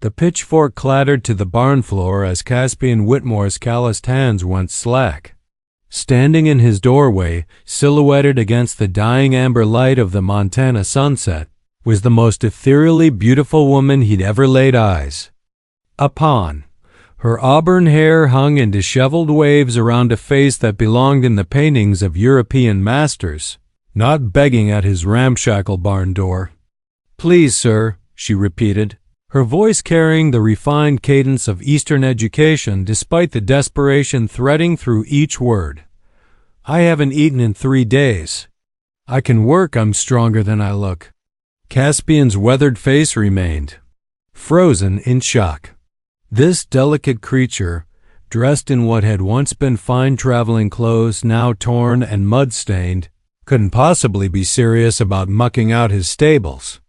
The pitchfork clattered to the barn floor as Caspian Whitmore's calloused hands went slack. Standing in his doorway, silhouetted against the dying amber light of the Montana sunset, was the most ethereally beautiful woman he'd ever laid eyes upon. Her auburn hair hung in disheveled waves around a face that belonged in the paintings of European masters, not begging at his ramshackle barn door. "Please, sir," she repeated, her voice carrying the refined cadence of Eastern education despite the desperation threading through each word. "I haven't eaten in 3 days. I can work, I'm stronger than I look." Caspian's weathered face remained frozen in shock. This delicate creature, dressed in what had once been fine traveling clothes now torn and mud-stained, couldn't possibly be serious about mucking out his stables.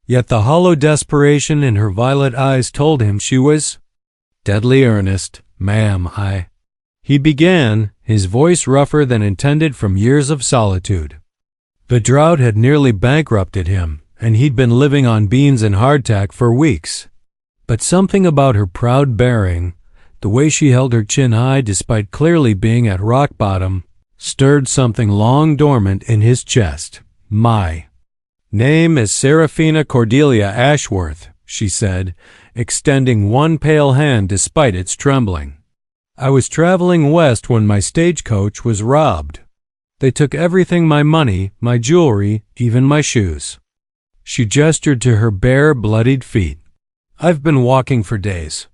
Yet the hollow desperation in her violet eyes told him she was deadly earnest. "Ma'am, He began, his voice rougher than intended from years of solitude. The drought had nearly bankrupted him, and he'd been living on beans and hardtack for weeks. But something about her proud bearing, the way she held her chin high despite clearly being at rock bottom, stirred something long dormant in his chest. "My name is Seraphina Cordelia Ashworth," she said, extending one pale hand despite its trembling. "I was traveling west when my stagecoach was robbed. They took everything, my money, my jewelry, even my shoes." She gestured to her bare, bloodied feet. "I've been walking for days."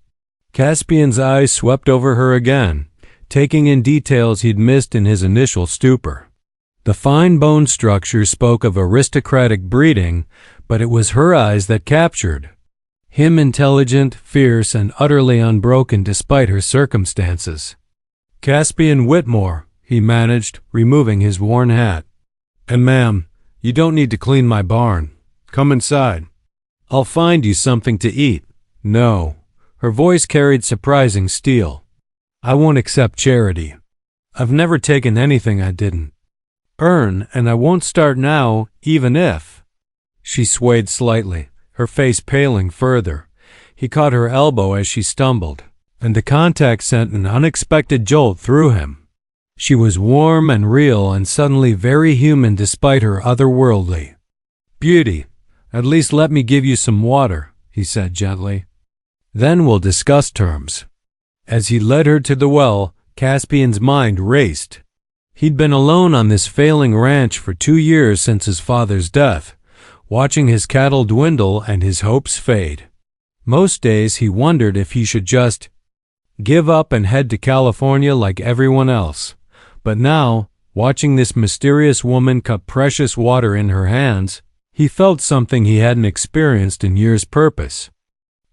Caspian's eyes swept over her again, taking in details he'd missed in his initial stupor. The fine bone structure spoke of aristocratic breeding, but it was her eyes that captured him, intelligent, fierce, and utterly unbroken despite her circumstances. "Caspian Whitmore," he managed, removing his worn hat. "And ma'am, you don't need to clean my barn. Come inside. I'll find you something to eat." "No." Her voice carried surprising steel. "I won't accept charity. I've never taken anything I didn't earn, and I won't start now, even if—" She swayed slightly, her face paling further. He caught her elbow as she stumbled, and the contact sent an unexpected jolt through him. She was warm and real and suddenly very human despite her otherworldly beauty. "At least let me give you some water," he said gently. "Then we'll discuss terms." As he led her to the well, Caspian's mind raced. He'd been alone on this failing ranch for 2 years since his father's death, watching his cattle dwindle and his hopes fade. Most days he wondered if he should just give up and head to California like everyone else. But now, watching this mysterious woman cup precious water in her hands, he felt something he hadn't experienced in years. Purpose.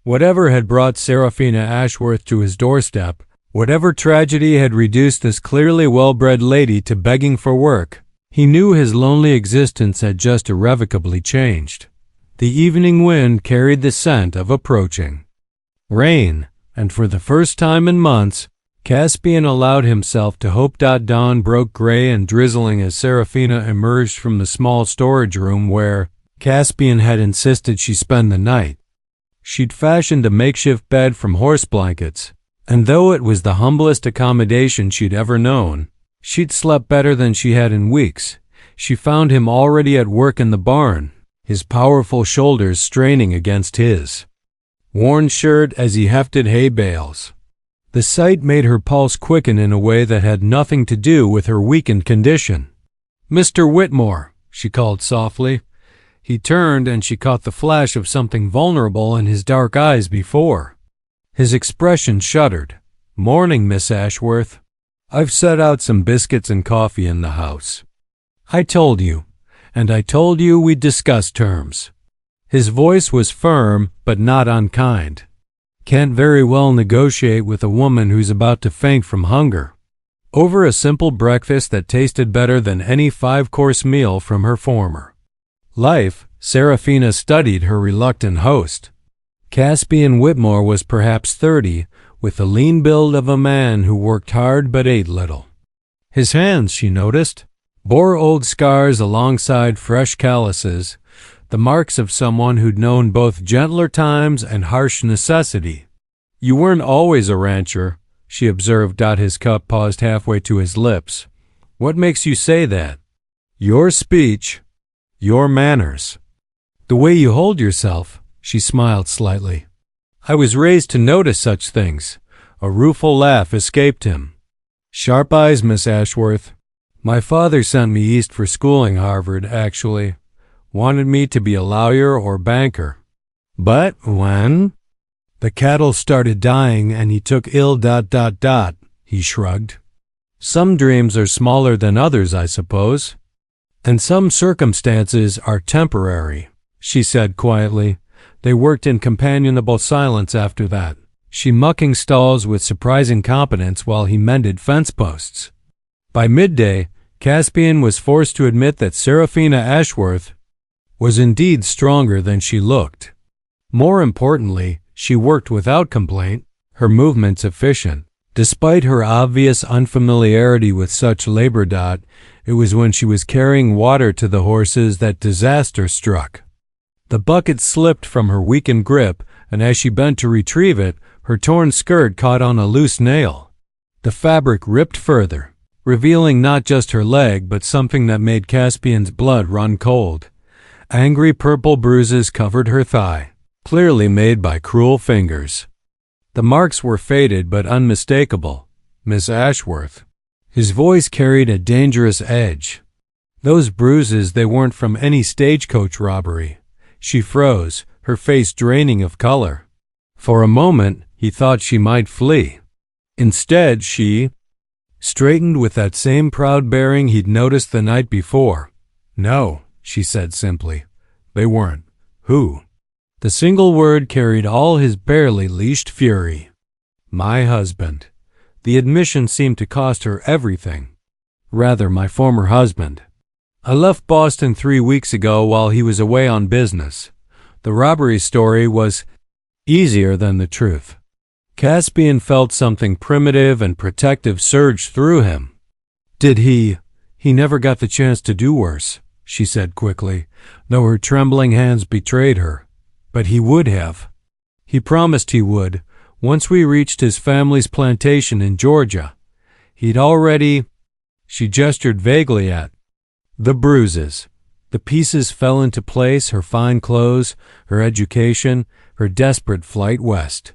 Whatever had brought Seraphina Ashworth to his doorstep, whatever tragedy had reduced this clearly well-bred lady to begging for work, he knew his lonely existence had just irrevocably changed. The evening wind carried the scent of approaching rain, and for the first time in months, Caspian allowed himself to hope. Dawn broke gray and drizzling as Seraphina emerged from the small storage room where Caspian had insisted she spend the night. She'd fashioned a makeshift bed from horse blankets, and though it was the humblest accommodation she'd ever known, she'd slept better than she had in weeks. She found him already at work in the barn, his powerful shoulders straining against his worn shirt as he hefted hay bales. The sight made her pulse quicken in a way that had nothing to do with her weakened condition. "Mr. Whitmore," she called softly. He turned and she caught the flash of something vulnerable in his dark eyes before. His expression shuddered. "Morning, Miss Ashworth. I've set out some biscuits and coffee in the house. I told you we'd discuss terms." His voice was firm but not unkind. "Can't very well negotiate with a woman who's about to faint from hunger over a simple breakfast that tasted better than any 5-course meal from her former life." Seraphina studied her reluctant host. Caspian Whitmore was perhaps 30, with the lean build of a man who worked hard but ate little. His hands, she noticed, bore old scars alongside fresh calluses, the marks of someone who'd known both gentler times and harsh necessity. "You weren't always a rancher," she observed. His cup paused halfway to his lips. "What makes you say that?" "Your speech, your manners, the way you hold yourself," she smiled slightly. "I was raised to notice such things." A rueful laugh escaped him. "Sharp eyes, Miss Ashworth. My father sent me east for schooling, Harvard, actually. Wanted me to be a lawyer or banker. But when the cattle started dying and he took ill ... he shrugged. "Some dreams are smaller than others, I suppose. And some circumstances are temporary," she said quietly. They worked in companionable silence after that, she mucking stalls with surprising competence while he mended fence posts. By midday, Caspian was forced to admit that Seraphina Ashworth was indeed stronger than she looked. More importantly, she worked without complaint, her movements efficient. Despite her obvious unfamiliarity with such labor. It was when she was carrying water to the horses that disaster struck. The bucket slipped from her weakened grip, and as she bent to retrieve it, her torn skirt caught on a loose nail. The fabric ripped further, revealing not just her leg but something that made Caspian's blood run cold. Angry purple bruises covered her thigh, clearly made by cruel fingers. The marks were faded but unmistakable. "Miss Ashworth." His voice carried a dangerous edge. "Those bruises, they weren't from any stagecoach robbery." She froze, her face draining of color. For a moment, he thought she might flee. Instead, she straightened with that same proud bearing he'd noticed the night before. "No," she said simply. "They weren't." "Who?" The single word carried all his barely leashed fury. "My husband." The admission seemed to cost her everything. "Rather, my former husband. I left Boston 3 weeks ago while he was away on business." The robbery story was easier than the truth. Caspian felt something primitive and protective surge through him. "Did he never got the chance to do worse," she said quickly, though her trembling hands betrayed her. "But he would have. He promised he would, once we reached his family's plantation in Georgia. He'd already..." She gestured vaguely at the bruises. The pieces fell into place, her fine clothes, her education, her desperate flight west.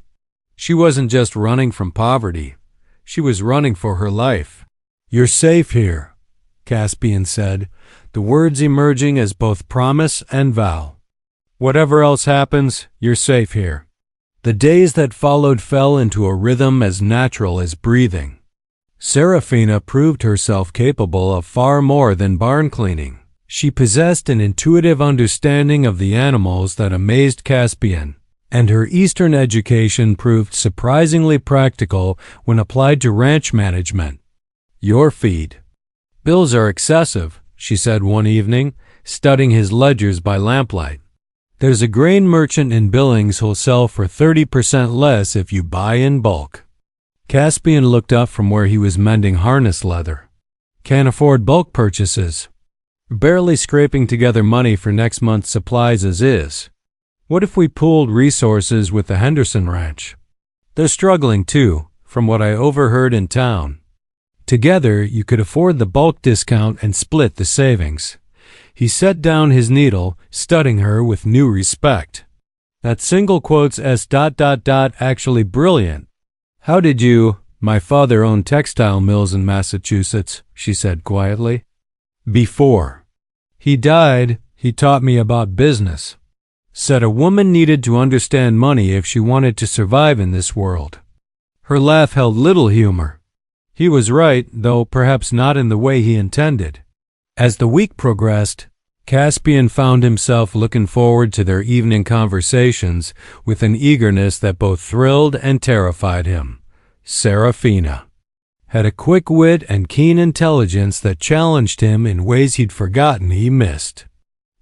She wasn't just running from poverty. She was running for her life. "You're safe here," Caspian said, the words emerging as both promise and vow. "Whatever else happens, you're safe here." The days that followed fell into a rhythm as natural as breathing. Seraphina proved herself capable of far more than barn cleaning. She possessed an intuitive understanding of the animals that amazed Caspian, and her Eastern education proved surprisingly practical when applied to ranch management. "Your feed bills are excessive," she said one evening, studying his ledgers by lamplight. "There's a grain merchant in Billings who'll sell for 30% less if you buy in bulk." Caspian looked up from where he was mending harness leather. "Can't afford bulk purchases. Barely scraping together money for next month's supplies as is. What if we pooled resources with the Henderson Ranch? They're struggling too, from what I overheard in town. Together, you could afford the bulk discount and split the savings." He set down his needle, studying her with new respect. "That single quote's actually brilliant. How did you..." "My father owned textile mills in Massachusetts," she said quietly. "Before he died, he taught me about business. Said a woman needed to understand money if she wanted to survive in this world." Her laugh held little humor. He was right, though perhaps not in the way he intended. As the week progressed, Caspian found himself looking forward to their evening conversations with an eagerness that both thrilled and terrified him. Seraphina had a quick wit and keen intelligence that challenged him in ways he'd forgotten he missed.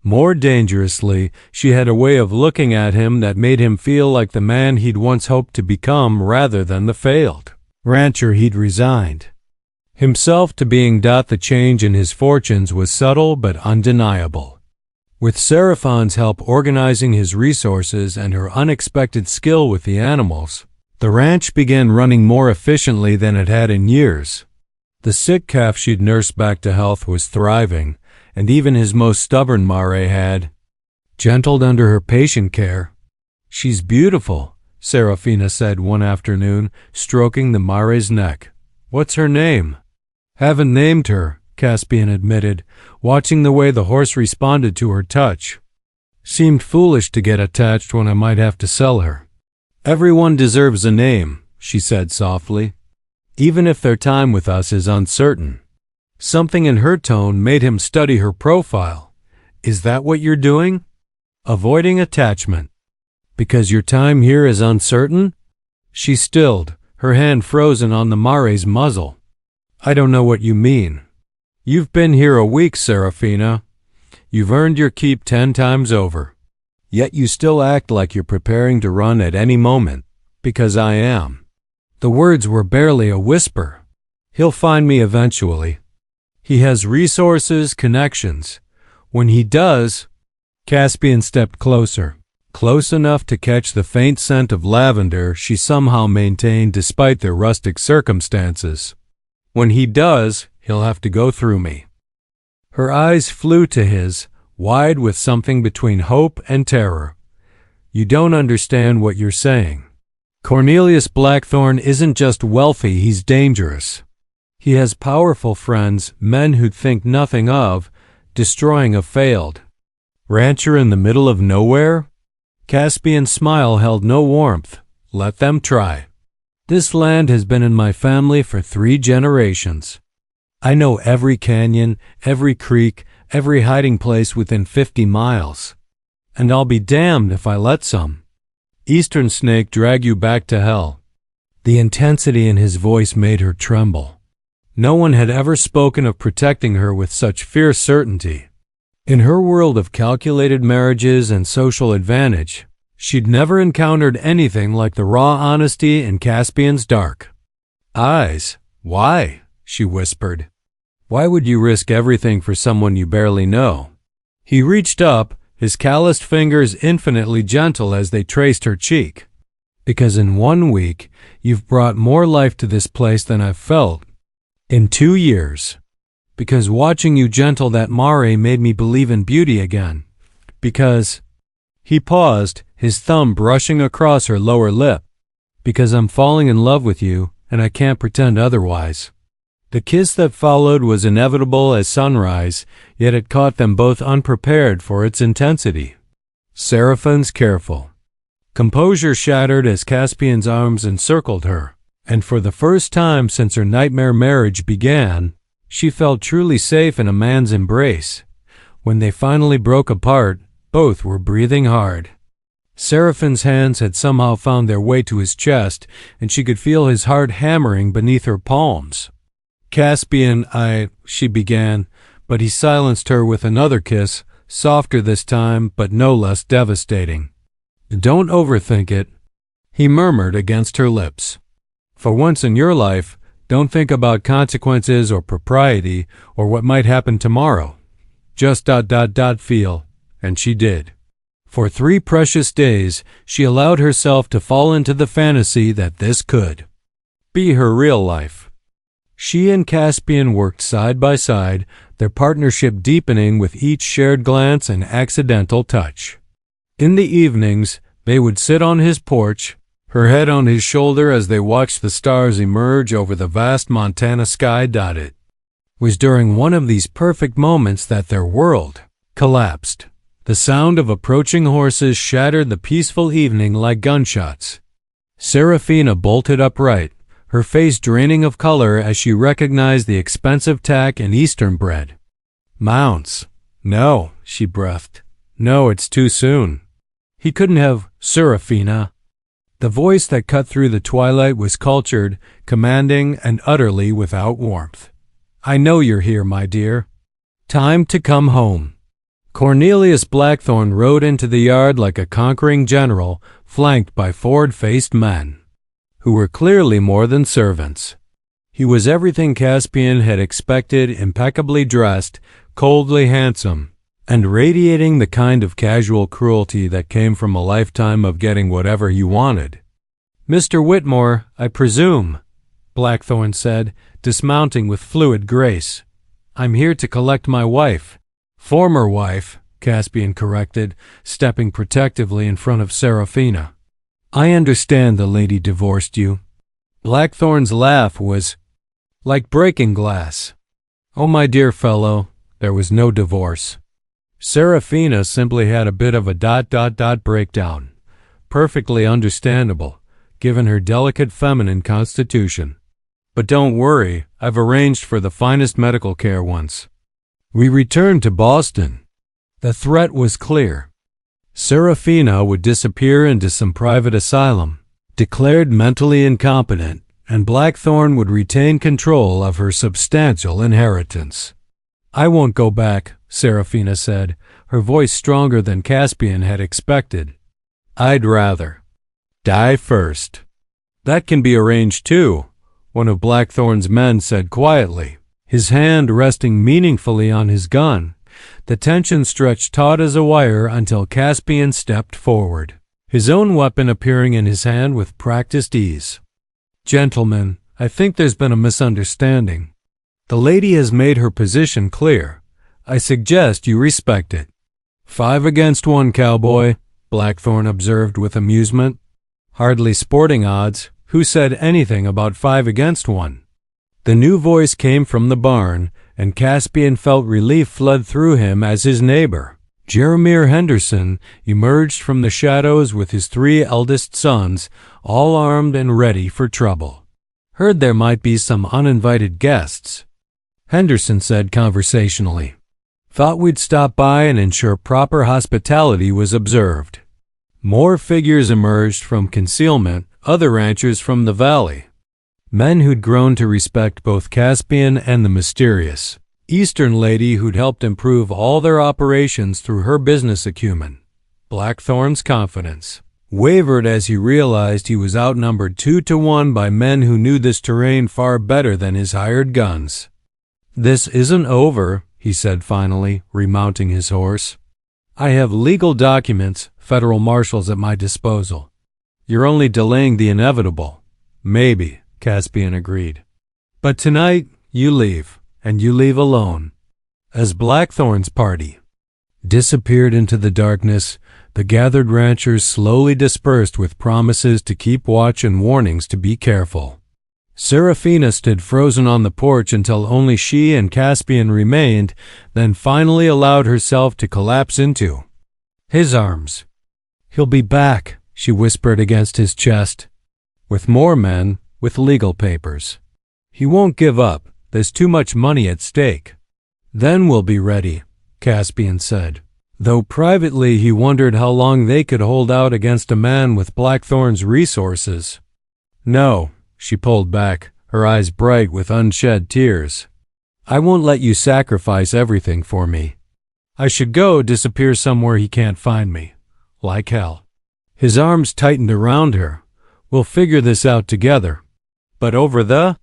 More dangerously, she had a way of looking at him that made him feel like the man he'd once hoped to become rather than the failed rancher he'd resigned himself to being. The change in his fortunes was subtle but undeniable. With Seraphine's help organizing his resources and her unexpected skill with the animals, the ranch began running more efficiently than it had in years. The sick calf she'd nursed back to health was thriving, and even his most stubborn mare had gentled under her patient care. "She's beautiful," Serafina said one afternoon, stroking the mare's neck. "What's her name?" "Haven't named her," Caspian admitted, watching the way the horse responded to her touch. "Seemed foolish to get attached when I might have to sell her." "Everyone deserves a name," she said softly, "even if their time with us is uncertain." Something in her tone made him study her profile. "Is that what you're doing?" "Avoiding attachment." "Because your time here is uncertain?" She stilled, her hand frozen on the mare's muzzle. "I don't know what you mean." "You've been here a week, Serafina. You've earned your keep 10 times over. Yet you still act like you're preparing to run at any moment, because I am." The words were barely a whisper. "He'll find me eventually. He has resources, connections. When he does—" Caspian stepped closer, close enough to catch the faint scent of lavender she somehow maintained despite their rustic circumstances. "When he does, he'll have to go through me." Her eyes flew to his, wide with something between hope and terror. "You don't understand what you're saying. Cornelius Blackthorne isn't just wealthy, he's dangerous. He has powerful friends, men who'd think nothing of destroying a failed rancher in the middle of nowhere." Caspian's smile held no warmth. "Let them try. This land has been in my family for 3 generations. I know every canyon, every creek, every hiding place within 50 miles. And I'll be damned if I let some eastern snake drag you back to hell." The intensity in his voice made her tremble. No one had ever spoken of protecting her with such fierce certainty. In her world of calculated marriages and social advantage, she'd never encountered anything like the raw honesty in Caspian's dark eyes. "Why?" she whispered. "Why would you risk everything for someone you barely know?" He reached up, his calloused fingers infinitely gentle as they traced her cheek. "Because in 1 week, you've brought more life to this place than I've felt in 2 years. Because watching you gentle that mare made me believe in beauty again. Because—" He paused, his thumb brushing across her lower lip. "Because I'm falling in love with you, and I can't pretend otherwise." The kiss that followed was inevitable as sunrise, yet it caught them both unprepared for its intensity. Seraphine's careful composure shattered as Caspian's arms encircled her, and for the first time since her nightmare marriage began, she felt truly safe in a man's embrace. When they finally broke apart, both were breathing hard. Seraphine's hands had somehow found their way to his chest, and she could feel his heart hammering beneath her palms. "Caspian, she began, but he silenced her with another kiss, softer this time, but no less devastating. "Don't overthink it," he murmured against her lips. "For once in your life, don't think about consequences or propriety or what might happen tomorrow. Just ... feel." And she did. For 3 precious days, she allowed herself to fall into the fantasy that this could be her real life. She and Caspian worked side by side, their partnership deepening with each shared glance and accidental touch. In the evenings, they would sit on his porch, her head on his shoulder as they watched the stars emerge over the vast Montana sky. It was during one of these perfect moments that their world collapsed. The sound of approaching horses shattered the peaceful evening like gunshots. Serafina bolted upright, her face draining of color as she recognized the expensive tack and Eastern bread. "Mounts." "No," she breathed. "No, it's too soon." He couldn't have. "Serafina." The voice that cut through the twilight was cultured, commanding, and utterly without warmth. "I know you're here, my dear. Time to come home." Cornelius Blackthorne rode into the yard like a conquering general, flanked by forward-faced men, who were clearly more than servants. He was everything Caspian had expected, impeccably dressed, coldly handsome, and radiating the kind of casual cruelty that came from a lifetime of getting whatever he wanted. "Mr. Whitmore, I presume," Blackthorn said, dismounting with fluid grace. "I'm here to collect my wife." "Former wife," Caspian corrected, stepping protectively in front of Serafina. "I understand the lady divorced you." Blackthorn's laugh was like breaking glass. "Oh, my dear fellow, there was no divorce. Serafina simply had a bit of a breakdown. Perfectly understandable, given her delicate feminine constitution. But don't worry, I've arranged for the finest medical care once." We returned to Boston. The threat was clear. Serafina would disappear into some private asylum, declared mentally incompetent, and Blackthorn would retain control of her substantial inheritance. "I won't go back," Serafina said, her voice stronger than Caspian had expected. "I'd rather die first." "That can be arranged too," one of Blackthorn's men said quietly, his hand resting meaningfully on his gun. The tension stretched taut as a wire until Caspian stepped forward, his own weapon appearing in his hand with practiced ease. "Gentlemen, I think there's been a misunderstanding. The lady has made her position clear. I suggest you respect it." "5 against 1, Cowboy," Blackthorn observed with amusement. "Hardly sporting odds. Who said anything about 5 against 1? The new voice came from the barn, and Caspian felt relief flood through him as his neighbor, Jeremiah Henderson, emerged from the shadows with his 3 eldest sons, all armed and ready for trouble. "Heard there might be some uninvited guests," Henderson said conversationally. "Thought we'd stop by and ensure proper hospitality was observed." More figures emerged from concealment, other ranchers from the valley. Men who'd grown to respect both Caspian and the mysterious Eastern lady who'd helped improve all their operations through her business acumen. Blackthorn's confidence wavered as he realized he was outnumbered 2 to 1 by men who knew this terrain far better than his hired guns. "This isn't over," he said finally, remounting his horse. "I have legal documents, federal marshals at my disposal. You're only delaying the inevitable." "Maybe," Caspian agreed. "But tonight, you leave, and you leave alone." As Blackthorn's party disappeared into the darkness, the gathered ranchers slowly dispersed with promises to keep watch and warnings to be careful. Serafina stood frozen on the porch until only she and Caspian remained, then finally allowed herself to collapse into his arms. "He'll be back," she whispered against his chest. "With more men, with legal papers. He won't give up. There's too much money at stake." "Then we'll be ready," Caspian said, though privately he wondered how long they could hold out against a man with Blackthorn's resources. "No," she pulled back, her eyes bright with unshed tears. "I won't let you sacrifice everything for me. I should go disappear somewhere he can't find me. Like hell." His arms tightened around her. "We'll figure this out together." But over the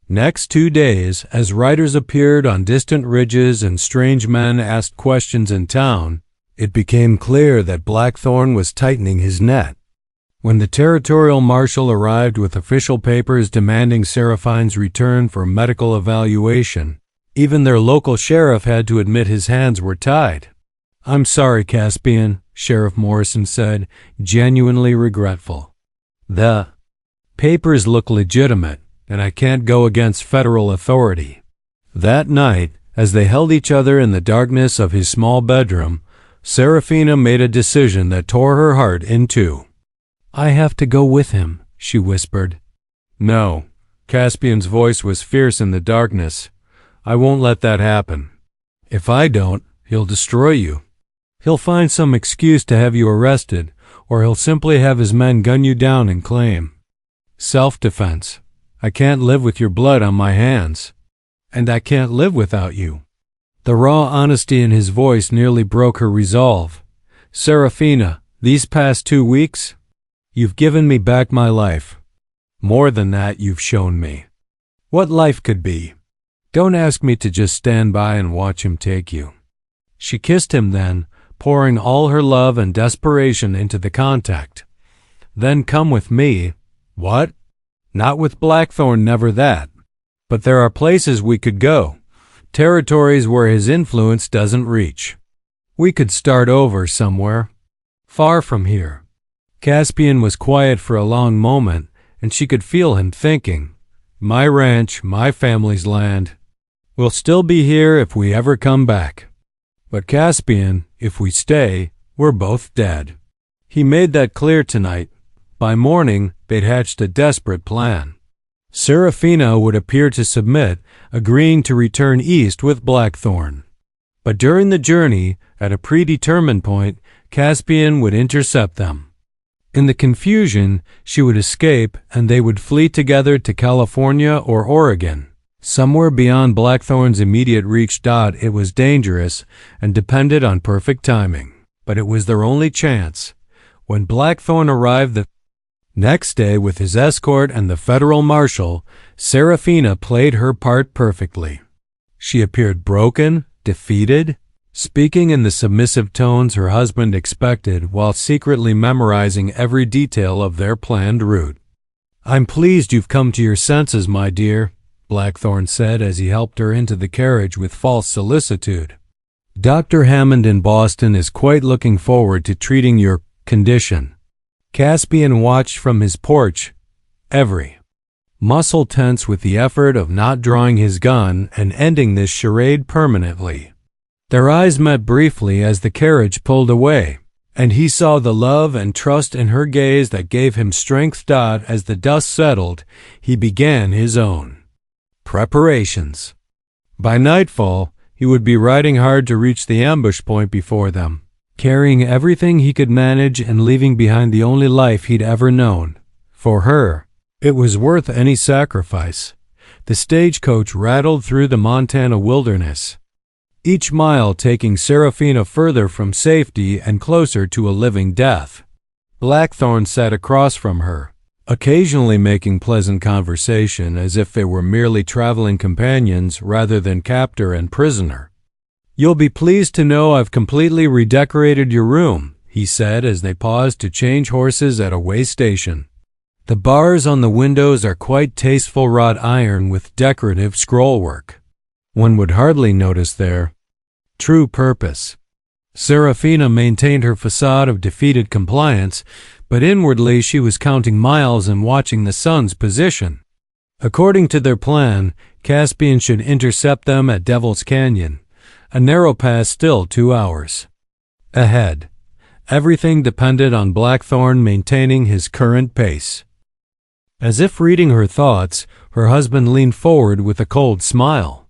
next 2 days, as riders appeared on distant ridges and strange men asked questions in town, it became clear that Blackthorn was tightening his net. When the territorial marshal arrived with official papers demanding Seraphine's return for medical evaluation, even their local sheriff had to admit his hands were tied. "I'm sorry, Caspian," Sheriff Morrison said, genuinely regretful. "The papers look legitimate, and I can't go against federal authority." That night, as they held each other in the darkness of his small bedroom, Serafina made a decision that tore her heart in two. "I have to go with him," she whispered. "No." Caspian's voice was fierce in the darkness. "I won't let that happen. If I don't, he'll destroy you. He'll find some excuse to have you arrested, or he'll simply have his men gun you down and claim self-defense. I can't live with your blood on my hands. And I can't live without you." The raw honesty in his voice nearly broke her resolve. "Serafina, these past 2 weeks, you've given me back my life. More than that, you've shown me what life could be. Don't ask me to just stand by and watch him take you. She kissed him then, pouring all her love and desperation into the contact. Then come with me. What? Not with Blackthorn, never that. But there are places we could go. Territories where his influence doesn't reach. We could start over somewhere. Far from here. Caspian was quiet for a long moment, and she could feel him thinking. My ranch, my family's land. We'll still be here if we ever come back. But Caspian, if we stay, we're both dead. He made that clear tonight. By morning, they'd hatched a desperate plan. Serafina would appear to submit, agreeing to return east with Blackthorn. But during the journey, at a predetermined point, Caspian would intercept them. In the confusion, she would escape and they would flee together to California or Oregon. Somewhere beyond Blackthorn's immediate reach. It was dangerous and depended on perfect timing. But it was their only chance. When Blackthorn arrived the next day with his escort and the federal marshal, Serafina played her part perfectly. She appeared broken, defeated, speaking in the submissive tones her husband expected while secretly memorizing every detail of their planned route. I'm pleased you've come to your senses, my dear, Blackthorn said as he helped her into the carriage with false solicitude. Dr. Hammond in Boston is quite looking forward to treating your condition. Caspian watched from his porch, every muscle tense with the effort of not drawing his gun and ending this charade permanently. Their eyes met briefly as the carriage pulled away, and he saw the love and trust in her gaze that gave him strength. As the dust settled, he began his own preparations. By nightfall, he would be riding hard to reach the ambush point before them, carrying everything he could manage and leaving behind the only life he'd ever known. For her, it was worth any sacrifice. The stagecoach rattled through the Montana wilderness, each mile taking Serafina further from safety and closer to a living death. Blackthorn sat across from her, occasionally making pleasant conversation as if they were merely traveling companions rather than captor and prisoner. You'll be pleased to know I've completely redecorated your room, he said as they paused to change horses at a way station. The bars on the windows are quite tasteful wrought iron with decorative scrollwork. One would hardly notice their true purpose. Serafina maintained her facade of defeated compliance, but inwardly she was counting miles and watching the sun's position. According to their plan, Caspian should intercept them at Devil's Canyon, a narrow pass still 2 hours ahead. Everything depended on Blackthorn maintaining his current pace. As if reading her thoughts, her husband leaned forward with a cold smile.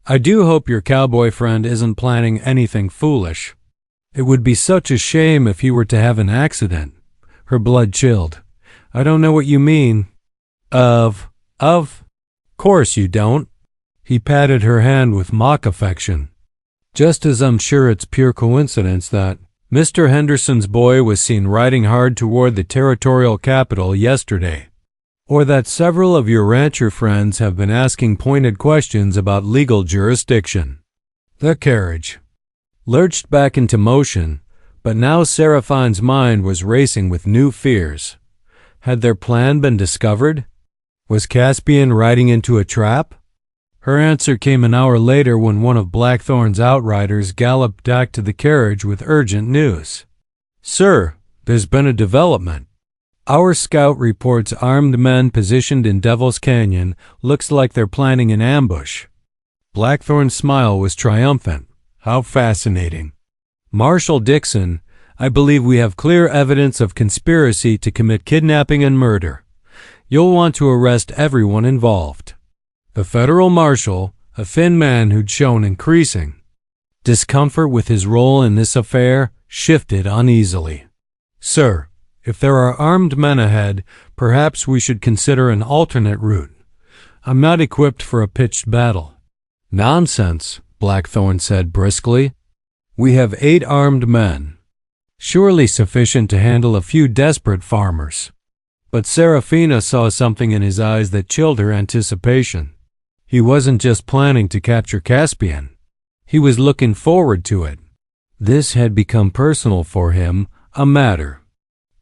I do hope your cowboy friend isn't planning anything foolish. It would be such a shame if he were to have an accident. Her blood chilled. I don't know what you mean. Of course you don't. He patted her hand with mock affection. Just as I'm sure it's pure coincidence that Mr. Henderson's boy was seen riding hard toward the territorial capital yesterday, or that several of your rancher friends have been asking pointed questions about legal jurisdiction. The carriage lurched back into motion, but now Seraphine's mind was racing with new fears. Had their plan been discovered? Was Caspian riding into a trap? Her answer came an hour later when one of Blackthorn's outriders galloped back to the carriage with urgent news. Sir, there's been a development. Our scout reports armed men positioned in Devil's Canyon. Looks like they're planning an ambush. Blackthorn's smile was triumphant. How fascinating. Marshal Dixon, I believe we have clear evidence of conspiracy to commit kidnapping and murder. You'll want to arrest everyone involved. The federal marshal, a thin man who'd shown increasing discomfort with his role in this affair, shifted uneasily. Sir, if there are armed men ahead, perhaps we should consider an alternate route. I'm not equipped for a pitched battle. Nonsense, Blackthorn said briskly. We have 8 armed men, surely sufficient to handle a few desperate farmers. But Serafina saw something in his eyes that chilled her anticipation. He wasn't just planning to capture Caspian. He was looking forward to it. This had become personal for him, a matter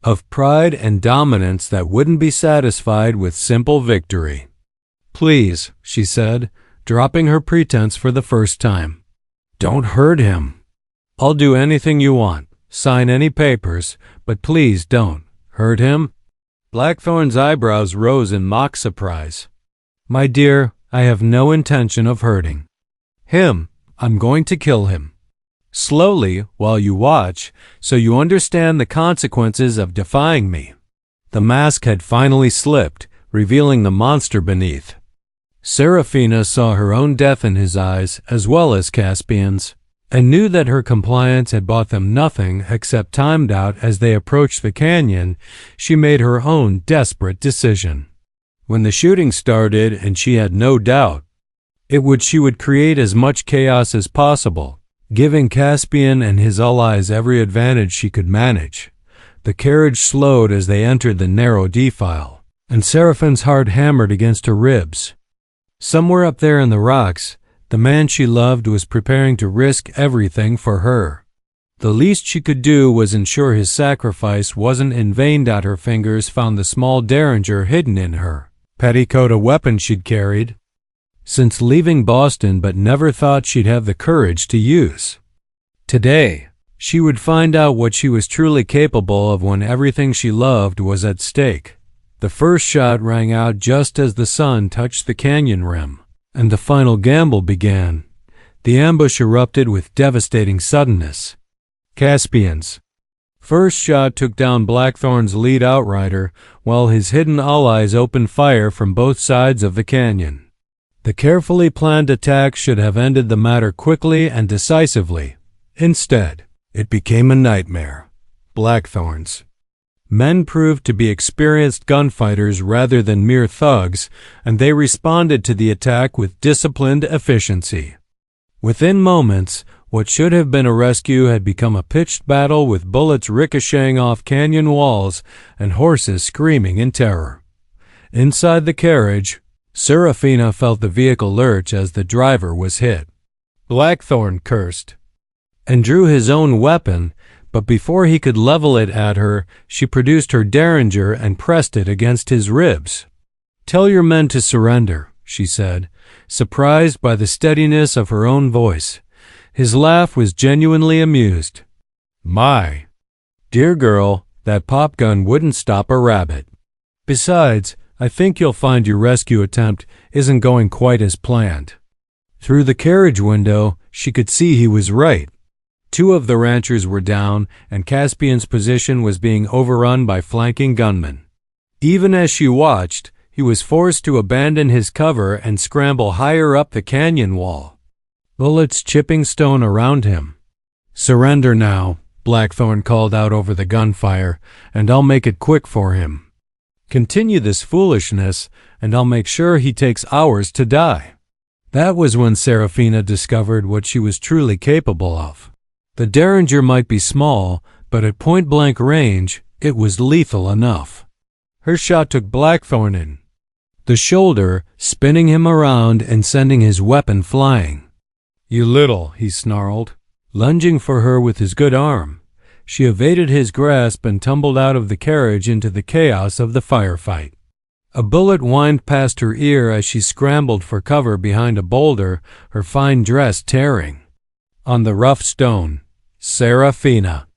of pride and dominance that wouldn't be satisfied with simple victory. "Please," she said, dropping her pretense for the first time. "Don't hurt him. I'll do anything you want, sign any papers, but please don't hurt him." Blackthorn's eyebrows rose in mock surprise. "My dear, I have no intention of hurting him. I'm going to kill him. Slowly, while you watch, so you understand the consequences of defying me." The mask had finally slipped, revealing the monster beneath. Serafina saw her own death in his eyes as well as Caspian's, and knew that her compliance had bought them nothing except time doubt as they approached the canyon. She made her own desperate decision. When the shooting started, and she had no doubt she would create as much chaos as possible, giving Caspian and his allies every advantage she could manage. The carriage slowed as they entered the narrow defile, and Seraphine's heart hammered against her ribs. Somewhere up there in the rocks, the man she loved was preparing to risk everything for her. The least she could do was ensure his sacrifice wasn't in vain. Her fingers found the small derringer hidden in her petticoat, a weapon she'd carried since leaving Boston but never thought she'd have the courage to use. Today, she would find out what she was truly capable of when everything she loved was at stake. The first shot rang out just as the sun touched the canyon rim, and the final gamble began. The ambush erupted with devastating suddenness. Caspian's first shot took down Blackthorn's lead outrider, while his hidden allies opened fire from both sides of the canyon. The carefully planned attack should have ended the matter quickly and decisively. Instead, it became a nightmare. Blackthorn's men proved to be experienced gunfighters rather than mere thugs, and they responded to the attack with disciplined efficiency. Within moments, what should have been a rescue had become a pitched battle with bullets ricocheting off canyon walls and horses screaming in terror. Inside the carriage, Serafina felt the vehicle lurch as the driver was hit. Blackthorn cursed and drew his own weapon, but before he could level it at her, she produced her derringer and pressed it against his ribs. "Tell your men to surrender," she said, surprised by the steadiness of her own voice. His laugh was genuinely amused. "My dear girl, that pop gun wouldn't stop a rabbit. Besides, I think you'll find your rescue attempt isn't going quite as planned." Through the carriage window, she could see he was right. 2 of the ranchers were down, and Caspian's position was being overrun by flanking gunmen. Even as she watched, he was forced to abandon his cover and scramble higher up the canyon wall, bullets chipping stone around him. "Surrender now," Blackthorn called out over the gunfire, "and I'll make it quick for him. Continue this foolishness, and I'll make sure he takes hours to die." That was when Serafina discovered what she was truly capable of. The derringer might be small, but at point-blank range, it was lethal enough. Her shot took Blackthorn in the shoulder, spinning him around and sending his weapon flying. "You little," he snarled, lunging for her with his good arm. She evaded his grasp and tumbled out of the carriage into the chaos of the firefight. A bullet whined past her ear as she scrambled for cover behind a boulder, her fine dress tearing. On the rough stone, "Serafina."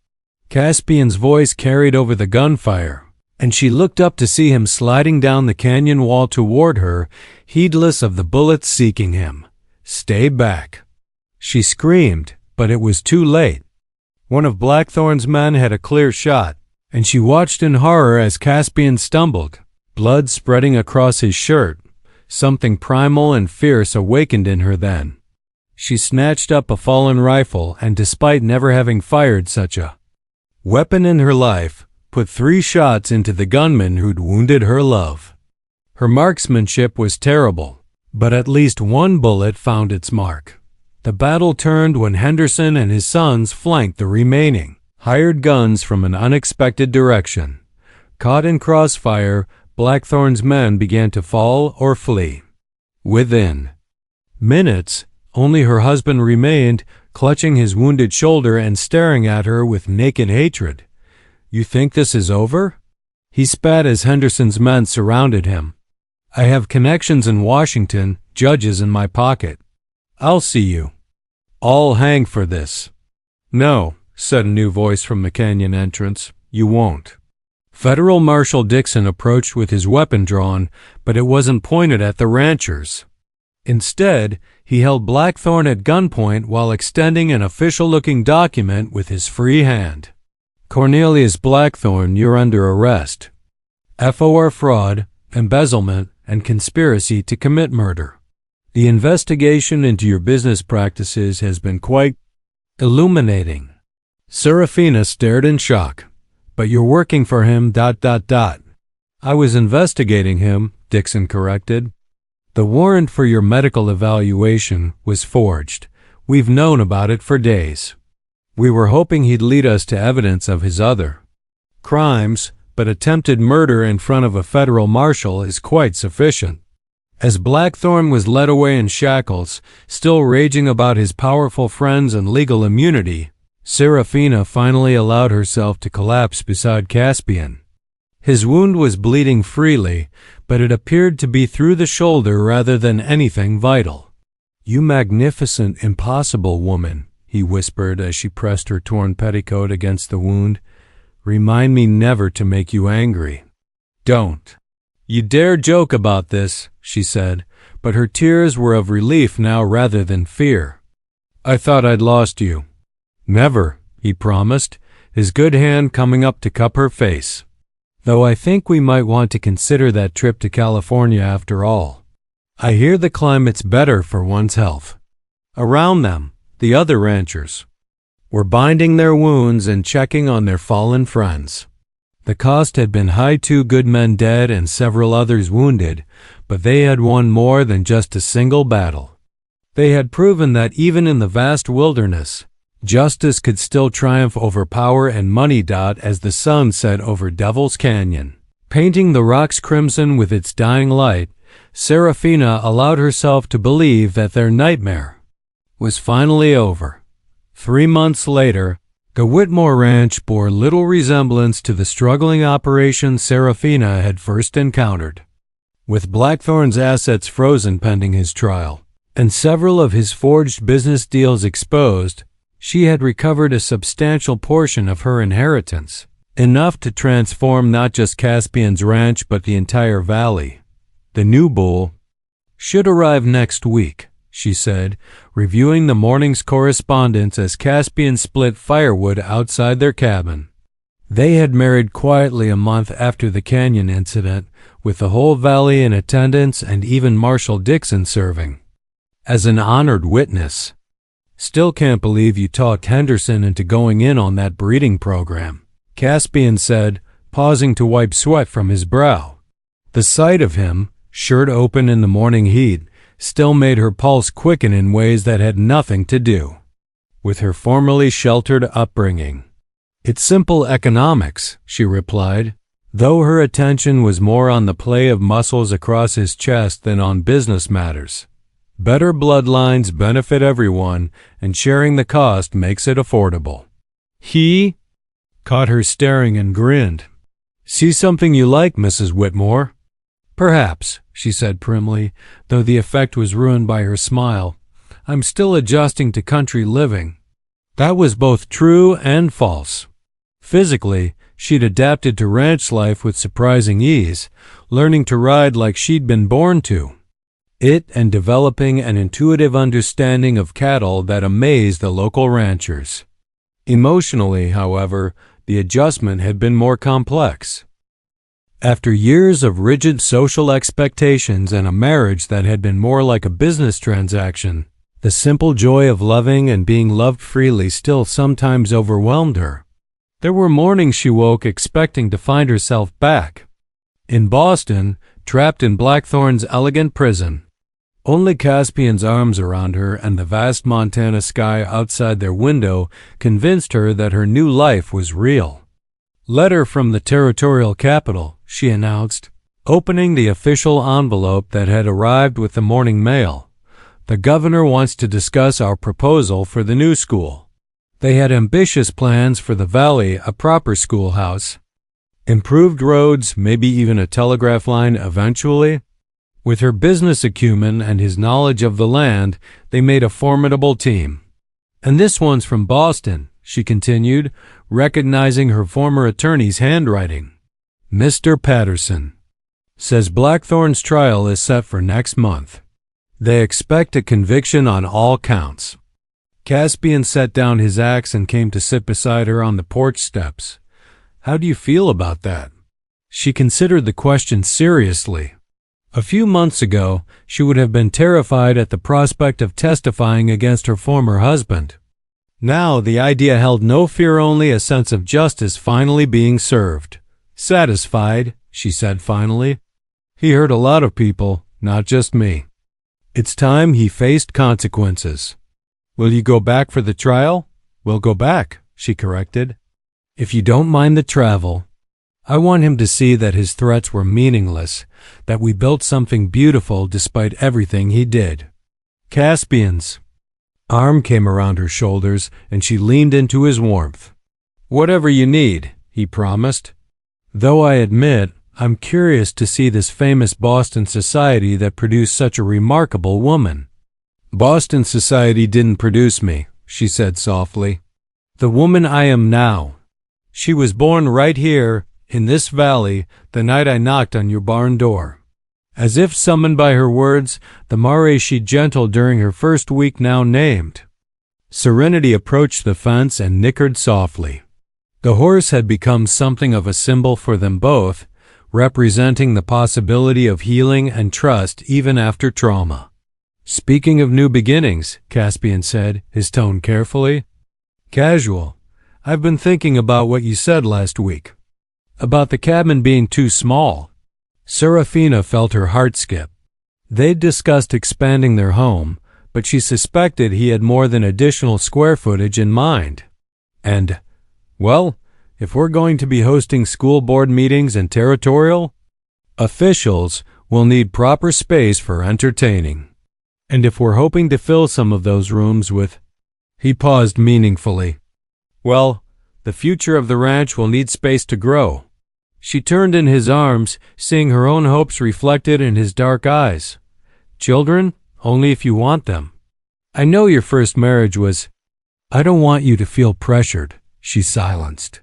Caspian's voice carried over the gunfire, and she looked up to see him sliding down the canyon wall toward her, heedless of the bullets seeking him. "Stay back." She screamed, but it was too late. One of Blackthorn's men had a clear shot, and she watched in horror as Caspian stumbled, blood spreading across his shirt. Something primal and fierce awakened in her then. She snatched up a fallen rifle and, despite never having fired such a weapon in her life, put 3 shots into the gunman who'd wounded her love. Her marksmanship was terrible, but at least 1 bullet found its mark. The battle turned when Henderson and his sons flanked the remaining hired guns from an unexpected direction. Caught in crossfire, Blackthorn's men began to fall or flee. Within minutes, only her husband remained, clutching his wounded shoulder and staring at her with naked hatred. "You think this is over?" He spat as Henderson's men surrounded him. "I have connections in Washington, judges in my pocket. I'll see you. I'll hang for this." "No," said a new voice from the canyon entrance. "You won't." Federal Marshal Dixon approached with his weapon drawn, but it wasn't pointed at the ranchers. Instead, he held Blackthorne at gunpoint while extending an official-looking document with his free hand. "Cornelius Blackthorne, you're under arrest. FOR fraud, embezzlement, and conspiracy to commit murder. The investigation into your business practices has been quite illuminating." Serafina stared in shock. "But you're working for him, ... "I was investigating him," Dixon corrected. "The warrant for your medical evaluation was forged. We've known about it for days. We were hoping he'd lead us to evidence of his other crimes, but attempted murder in front of a federal marshal is quite sufficient." As Blackthorne was led away in shackles, still raging about his powerful friends and legal immunity, Serafina finally allowed herself to collapse beside Caspian. His wound was bleeding freely, but it appeared to be through the shoulder rather than anything vital. "You magnificent, impossible woman," he whispered as she pressed her torn petticoat against the wound. "Remind me never to make you angry." "Don't you dare joke about this," she said, but her tears were of relief now rather than fear. "I thought I'd lost you." "Never," he promised, his good hand coming up to cup her face. "Though I think we might want to consider that trip to California after all. I hear the climate's better for one's health." Around them, the other ranchers were binding their wounds and checking on their fallen friends. The cost had been high. 2 good men dead and several others wounded, but they had won more than just a single battle. They had proven that even in the vast wilderness, justice could still triumph over power and money. As the sun set over Devil's Canyon, painting the rocks crimson with its dying light, Serafina allowed herself to believe that their nightmare was finally over. 3 months later, the Whitmore Ranch bore little resemblance to the struggling operation Serafina had first encountered. With Blackthorne's assets frozen pending his trial, and several of his forged business deals exposed, she had recovered a substantial portion of her inheritance, enough to transform not just Caspian's ranch but the entire valley. "The new bull should arrive next week," she said, reviewing the morning's correspondence as Caspian split firewood outside their cabin. They had married quietly a month after the canyon incident, with the whole valley in attendance and even Marshal Dixon serving as an honored witness. "Still can't believe you talked Henderson into going in on that breeding program," Caspian said, pausing to wipe sweat from his brow. The sight of him, shirt open in the morning heat, still made her pulse quicken in ways that had nothing to do with her formerly sheltered upbringing. "It's simple economics," she replied, though her attention was more on the play of muscles across his chest than on business matters. "Better bloodlines benefit everyone, and sharing the cost makes it affordable." He caught her staring and grinned. "See something you like, Mrs. Whitmore?" "Perhaps," she said primly, though the effect was ruined by her smile. "I'm still adjusting to country living." That was both true and false. Physically, she'd adapted to ranch life with surprising ease, learning to ride like she'd been born to it and developing an intuitive understanding of cattle that amazed the local ranchers. Emotionally, however, the adjustment had been more complex. After years of rigid social expectations and a marriage that had been more like a business transaction, the simple joy of loving and being loved freely still sometimes overwhelmed her. There were mornings she woke expecting to find herself back in Boston, trapped in Blackthorne's elegant prison. Only Caspian's arms around her and the vast Montana sky outside their window convinced her that her new life was real. "Letter from the territorial capital," she announced, opening the official envelope that had arrived with the morning mail. The governor wants to discuss our proposal for the new school. They had ambitious plans for the valley, a proper schoolhouse, improved roads, maybe even a telegraph line eventually. With her business acumen and his knowledge of the land, they made a formidable team. And this one's from Boston, she continued, recognizing her former attorney's handwriting. Mr. Patterson says Blackthorn's trial is set for next month. They expect a conviction on all counts. Caspian set down his axe and came to sit beside her on the porch steps. How do you feel about that? She considered the question seriously. A few months ago, she would have been terrified at the prospect of testifying against her former husband. Now the idea held no fear, only a sense of justice finally being served. Satisfied, she said finally. He hurt a lot of people, not just me. It's time he faced consequences. Will you go back for the trial? We'll go back, she corrected. If you don't mind the travel. I want him to see that his threats were meaningless, that we built something beautiful despite everything he did. Caspian's arm came around her shoulders, and she leaned into his warmth. Whatever you need, he promised. Though I admit, I'm curious to see this famous Boston society that produced such a remarkable woman. Boston society didn't produce me, she said softly. The woman I am now. She was born right here, in this valley, the night I knocked on your barn door. As if summoned by her words, the mare she gentled during her first week now named. Serenity approached the fence and nickered softly. The horse had become something of a symbol for them both, representing the possibility of healing and trust even after trauma. Speaking of new beginnings, Caspian said, his tone carefully. Casual. I've been thinking about what you said last week. About the cabin being too small. Serafina felt her heart skip. They'd discussed expanding their home, but she suspected he had more than additional square footage in mind. And, well, if we're going to be hosting school board meetings and territorial officials, we'll need proper space for entertaining. And if we're hoping to fill some of those rooms with... He paused meaningfully. Well, the future of the ranch will need space to grow. She turned in his arms, seeing her own hopes reflected in his dark eyes. Children, only if you want them. I know your first marriage was... I don't want you to feel pressured, she silenced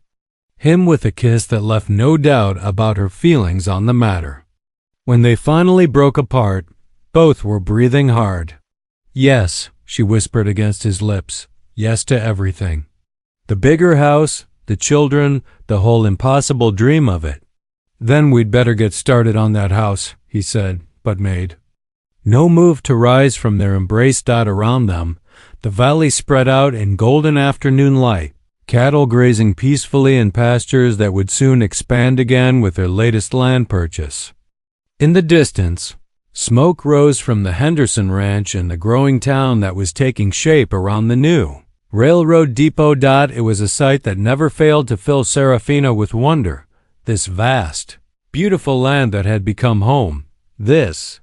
him with a kiss that left no doubt about her feelings on the matter. When they finally broke apart, both were breathing hard. Yes, she whispered against his lips. Yes to everything. The bigger house, the children, the whole impossible dream of it. Then we'd better get started on that house, he said, but made no move to rise from their embrace. Around them, the valley spread out in golden afternoon light, cattle grazing peacefully in pastures that would soon expand again with their latest land purchase. In the distance, smoke rose from the Henderson Ranch and the growing town that was taking shape around the new railroad depot. It was a sight that never failed to fill Serafina with wonder. This vast, beautiful land that had become home. This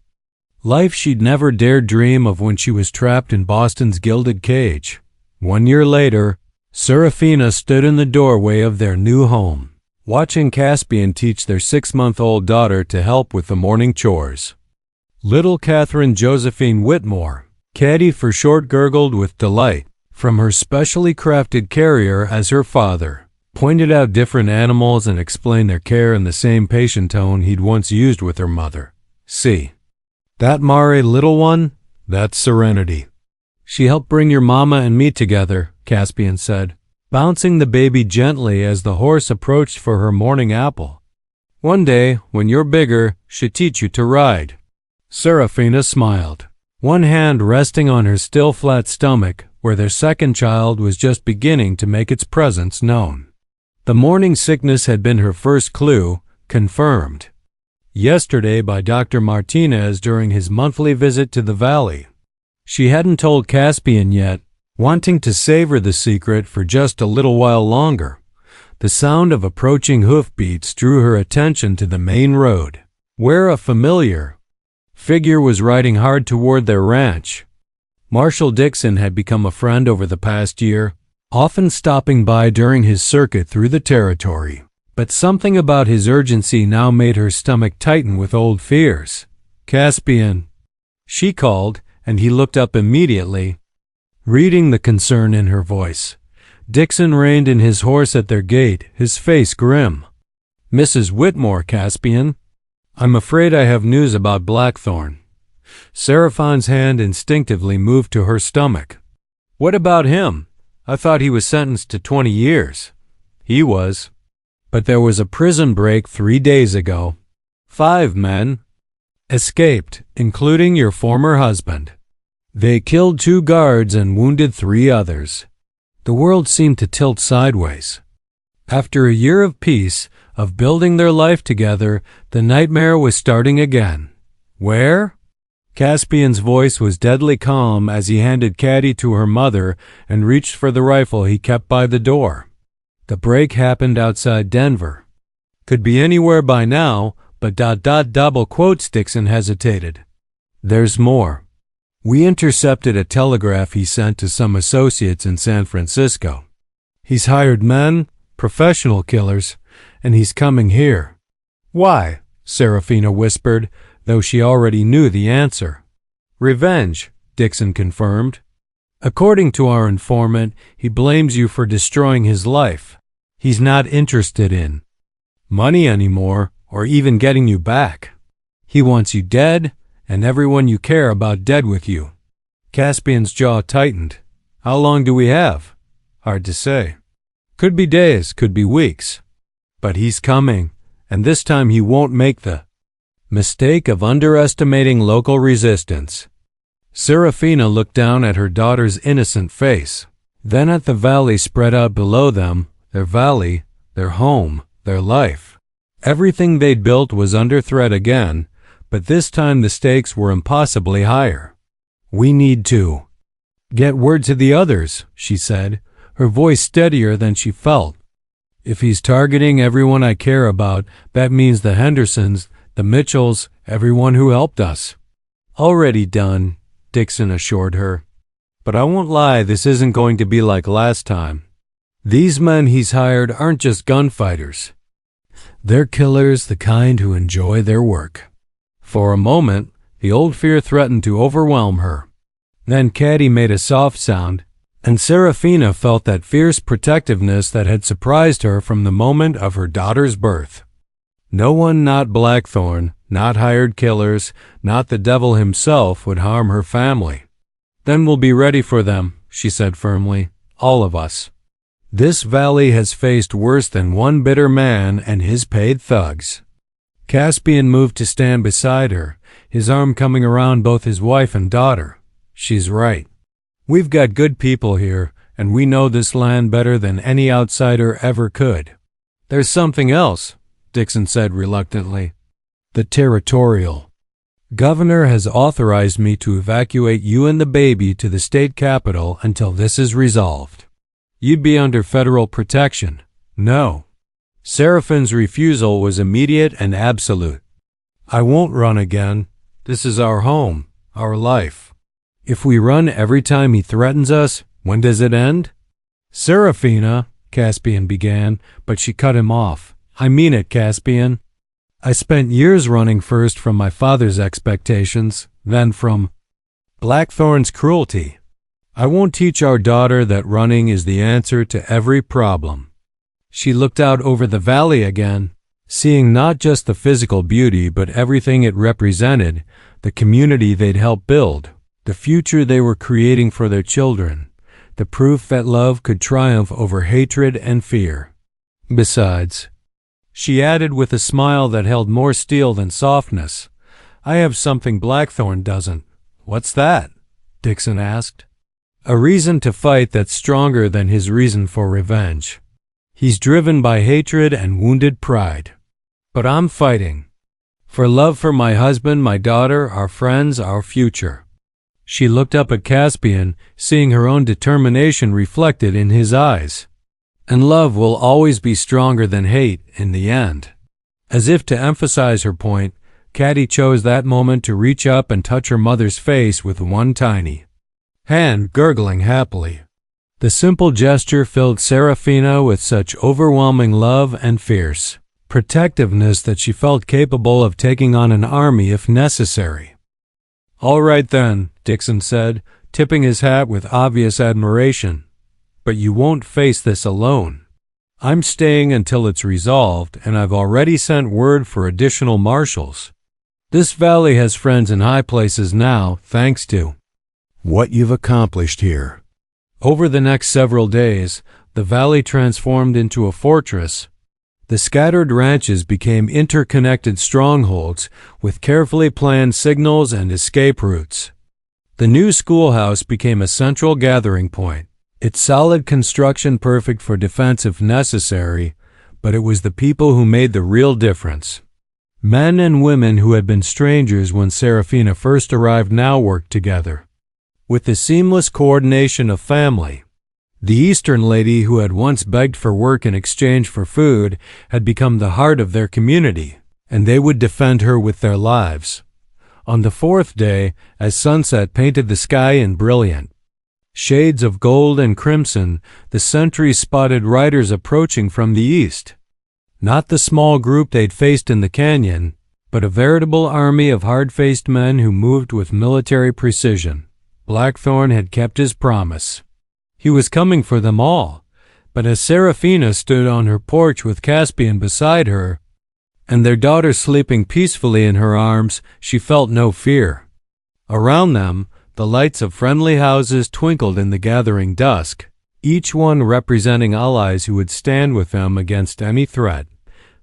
life she'd never dared dream of when she was trapped in Boston's gilded cage. 1 year later, Serafina stood in the doorway of their new home, watching Caspian teach their 6-month-old daughter to help with the morning chores. Little Catherine Josephine Whitmore, Caddy for short, gurgled with delight from her specially crafted carrier as her father pointed out different animals and explained their care in the same patient tone he'd once used with her mother. See, that mare little one, that's Serenity. She helped bring your mama and me together, Caspian said, bouncing the baby gently as the horse approached for her morning apple. One day, when you're bigger, she'll teach you to ride. Serafina smiled, one hand resting on her still flat stomach, where their second child was just beginning to make its presence known. The morning sickness had been her first clue, confirmed yesterday by Dr. Martinez during his monthly visit to the valley. She hadn't told Caspian yet, wanting to savor the secret for just a little while longer. The sound of approaching hoofbeats drew her attention to the main road, where a familiar figure was riding hard toward their ranch. Marshal Dixon had become a friend over the past year, often stopping by during his circuit through the territory. But something about his urgency now made her stomach tighten with old fears. "Caspian," she called, and he looked up immediately, reading the concern in her voice. Dixon reined in his horse at their gate, his face grim. "Mrs. Whitmore, Caspian, I'm afraid I have news about Blackthorn." Seraphine's hand instinctively moved to her stomach. "What about him? I thought he was sentenced to 20 years. He was. But there was a prison break 3 days ago. 5 men escaped, including your former husband. They killed 2 guards and wounded 3 others." The world seemed to tilt sideways. After a year of peace, of building their life together, the nightmare was starting again. "Where?" Caspian's voice was deadly calm as he handed Caddy to her mother and reached for the rifle he kept by the door. "The break happened outside Denver. Could be anywhere by now, but double quotes." Dixon hesitated. "There's more. We intercepted a telegraph he sent to some associates in San Francisco. He's hired men, professional killers, and he's coming here." "Why?" Serafina whispered, though she already knew the answer. "Revenge," Dixon confirmed. "According to our informant, he blames you for destroying his life. He's not interested in money anymore, or even getting you back. He wants you dead, and everyone you care about dead with you." Caspian's jaw tightened. "How long do we have?" "Hard to say. Could be days, could be weeks. But he's coming, and this time he won't make the mistake of underestimating local resistance." Serafina looked down at her daughter's innocent face, then at the valley spread out below them, their valley, their home, their life. Everything they'd built was under threat again, but this time the stakes were impossibly higher. "We need to get word to the others," she said, her voice steadier than she felt. "If he's targeting everyone I care about, that means the Hendersons, the Mitchells, everyone who helped us." "Already done," Dixon assured her. "But I won't lie, this isn't going to be like last time. These men he's hired aren't just gunfighters. They're killers, the kind who enjoy their work." For a moment, the old fear threatened to overwhelm her. Then Caddy made a soft sound, and Serafina felt that fierce protectiveness that had surprised her from the moment of her daughter's birth. No one, not Blackthorn, not hired killers, not the devil himself, would harm her family. "Then we'll be ready for them," she said firmly. "All of us. This valley has faced worse than one bitter man and his paid thugs." Caspian moved to stand beside her, his arm coming around both his wife and daughter. "She's right. We've got good people here, and we know this land better than any outsider ever could." "There's something else," Dixon said reluctantly. "The territorial. Governor has authorized me to evacuate you and the baby to the state capital until this is resolved. You'd be under federal protection." "No." Seraphine's refusal was immediate and absolute. "I won't run again. This is our home, our life. If we run every time he threatens us, when does it end?" "Serafina," Caspian began, but she cut him off. "I mean it, Caspian. I spent years running, first from my father's expectations, then from Blackthorn's cruelty. I won't teach our daughter that running is the answer to every problem." She looked out over the valley again, seeing not just the physical beauty but everything it represented, the community they'd helped build, the future they were creating for their children, the proof that love could triumph over hatred and fear. "Besides," she added with a smile that held more steel than softness, "I have something Blackthorn doesn't." "What's that?" Dixon asked. "A reason to fight that's stronger than his reason for revenge. He's driven by hatred and wounded pride. But I'm fighting for love for my husband, my daughter, our friends, our future." She looked up at Caspian, seeing her own determination reflected in his eyes. "And love will always be stronger than hate in the end." As if to emphasize her point, Caddy chose that moment to reach up and touch her mother's face with one tiny hand gurgling happily. The simple gesture filled Serafina with such overwhelming love and fierce protectiveness that she felt capable of taking on an army if necessary. "All right then," Dixon said, tipping his hat with obvious admiration. "But you won't face this alone. I'm staying until it's resolved, and I've already sent word for additional marshals. This valley has friends in high places now, thanks to what you've accomplished here." Over the next several days, the valley transformed into a fortress. The scattered ranches became interconnected strongholds with carefully planned signals and escape routes. The new schoolhouse became a central gathering point, its solid construction perfect for defense if necessary, but it was the people who made the real difference. Men and women who had been strangers when Serafina first arrived now worked together. With the seamless coordination of family, the Eastern lady who had once begged for work in exchange for food had become the heart of their community, and they would defend her with their lives. On the fourth day, as sunset painted the sky in brilliant shades of gold and crimson, the sentries spotted riders approaching from the east. Not the small group they'd faced in the canyon, but a veritable army of hard-faced men who moved with military precision. Blackthorn had kept his promise. He was coming for them all, but as Serafina stood on her porch with Caspian beside her, and their daughter sleeping peacefully in her arms, she felt no fear. Around them, the lights of friendly houses twinkled in the gathering dusk, each one representing allies who would stand with them against any threat.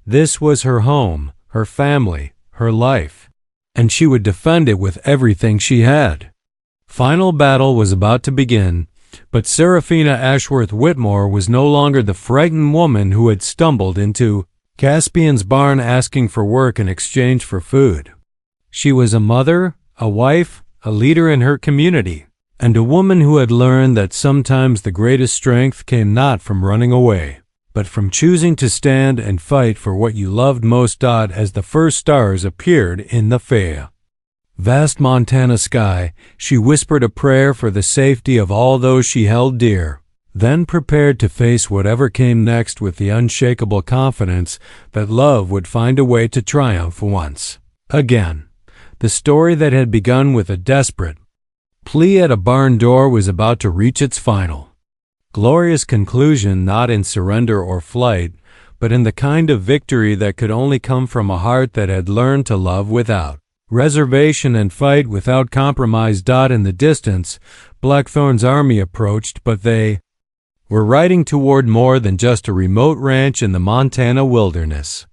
This was her home, her family, her life, and she would defend it with everything she had. Final battle was about to begin, but Serafina Ashworth Whitmore was no longer the frightened woman who had stumbled into Caspian's barn asking for work in exchange for food. She was a mother, a wife, a leader in her community, and a woman who had learned that sometimes the greatest strength came not from running away, but from choosing to stand and fight for what you loved most. As the first stars appeared in the vast Montana sky, she whispered a prayer for the safety of all those she held dear, then prepared to face whatever came next with the unshakable confidence that love would find a way to triumph once again. The story that had begun with a desperate plea at a barn door was about to reach its final, glorious conclusion, not in surrender or flight, but in the kind of victory that could only come from a heart that had learned to love without reservation and fight without compromise. In the distance, Blackthorn's army approached, but they were riding toward more than just a remote ranch in the Montana wilderness.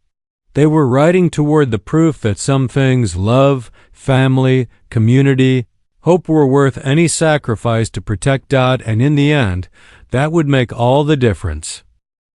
They were riding toward the proof that some things, love, family, community, hope, were worth any sacrifice to protect. And in the end, that would make all the difference.